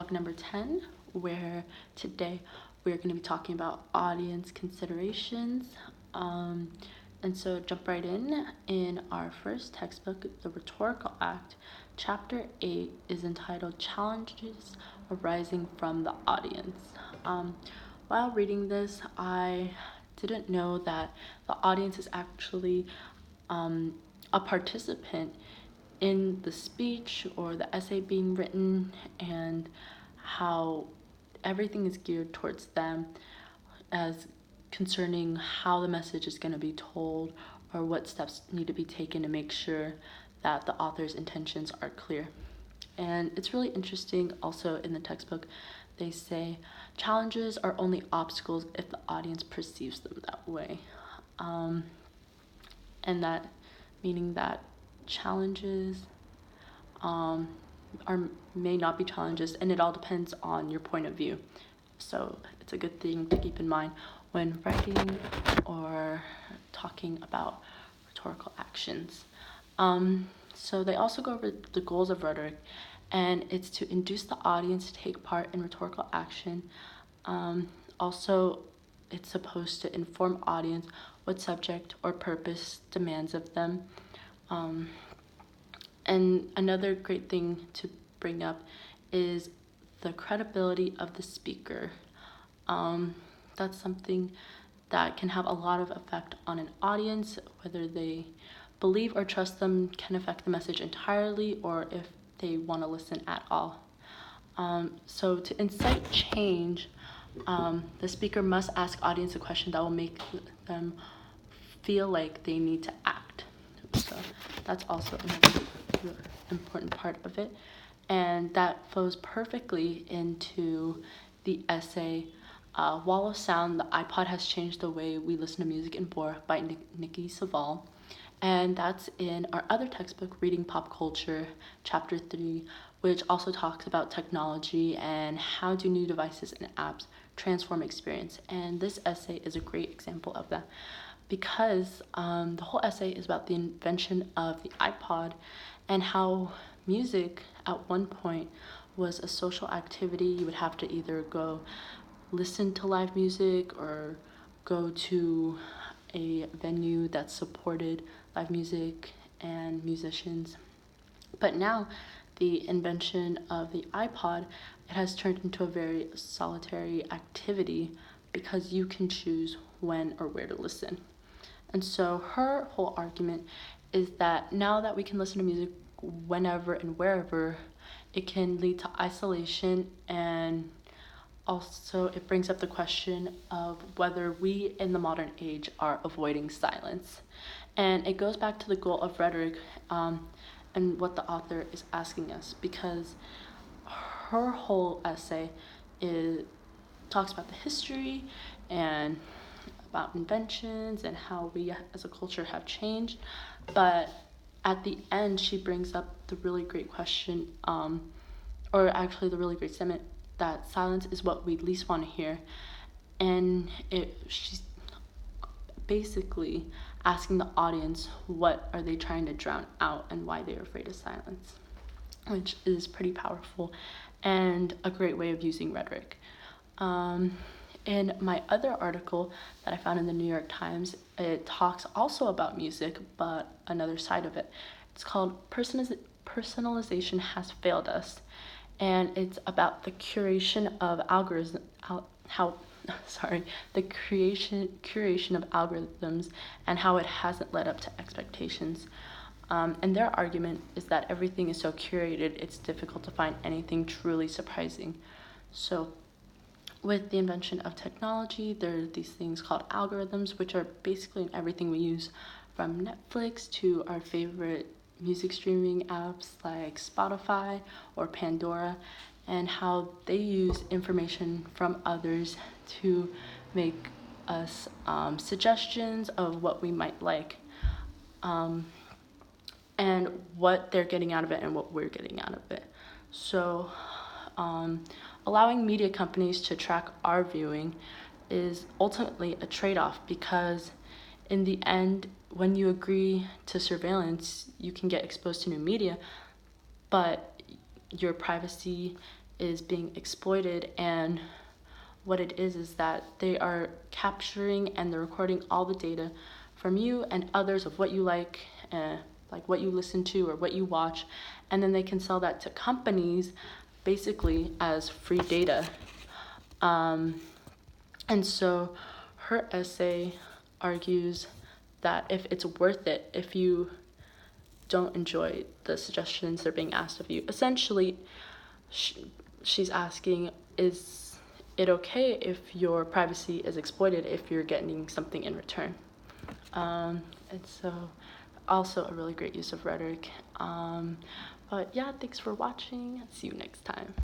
talk number 10, where today we're going to be talking about audience considerations. And so jump right in. In our first textbook, The Rhetorical Act, Chapter 8 is entitled Challenges Arising from the Audience. While reading this, I didn't know that the audience is actually a participant in the speech or the essay being written, and how everything is geared towards them as concerning how the message is going to be told or what steps need to be taken to make sure that the author's intentions are clear. And it's really interesting also in the textbook, they say challenges are only obstacles if the audience perceives them that way. And that meaning that challenges may not be challenges, and it all depends on your point of view. So it's a good thing to keep in mind when writing or talking about rhetorical actions. So they also go over the goals of rhetoric, and it's to induce the audience to take part in rhetorical action. Also, it's supposed to inform audience what subject or purpose demands of them. And another great thing to bring up is the credibility of the speaker. That's something that can have a lot of effect on an audience. Whether they believe or trust them can affect the message entirely, or if they want to listen at all. So to incite change, the speaker must ask audience a question that will make them feel like they need to act. So that's also another important part of it. And that flows perfectly into the essay, Wall of Sound, the iPod Has Changed the Way We Listen to Music in Bohr by Nikki Savall. And that's in our other textbook, Reading Pop Culture, Chapter 3, which also talks about technology and how do new devices and apps transform experience. And this essay is a great example of that, because the whole essay is about the invention of the iPod and how music at one point was a social activity. You would have to either go listen to live music or go to a venue that supported live music and musicians. But now, the invention of the iPod, it has turned into a very solitary activity because you can choose when or where to listen. And so her whole argument is that now that we can listen to music whenever and wherever, it can lead to isolation, and also it brings up the question of whether we in the modern age are avoiding silence. And it goes back to the goal of rhetoric, and what the author is asking us, because her whole essay talks about the history and about inventions and how we as a culture have changed. But at the end, she brings up the really great question, or actually the really great statement, that silence is what we least want to hear. And she's basically asking the audience what are they trying to drown out and why they're afraid of silence, which is pretty powerful and a great way of using rhetoric. In my other article that I found in the New York Times, it talks also about music, but another side of it. It's called Personalization Has Failed Us, and it's about the curation of algorithms, the curation of algorithms and how it hasn't led up to expectations. And their argument is that everything is so curated, it's difficult to find anything truly surprising. So with the invention of technology, there are these things called algorithms, which are basically in everything we use, from Netflix to our favorite music streaming apps like Spotify or Pandora, and how they use information from others to make us suggestions of what we might like, and what they're getting out of it and what we're getting out of it. So allowing media companies to track our viewing is ultimately a trade-off, because in the end, when you agree to surveillance, you can get exposed to new media, but your privacy is being exploited. And what it is that they are capturing and they're recording all the data from you and others of what you like what you listen to or what you watch, and then they can sell that to companies basically as free data. And so her essay argues that if it's worth it, if you don't enjoy the suggestions that are being asked of you, essentially she's asking, is it okay if your privacy is exploited if you're getting something in return? And so also a really great use of rhetoric. But yeah, thanks for watching. See you next time.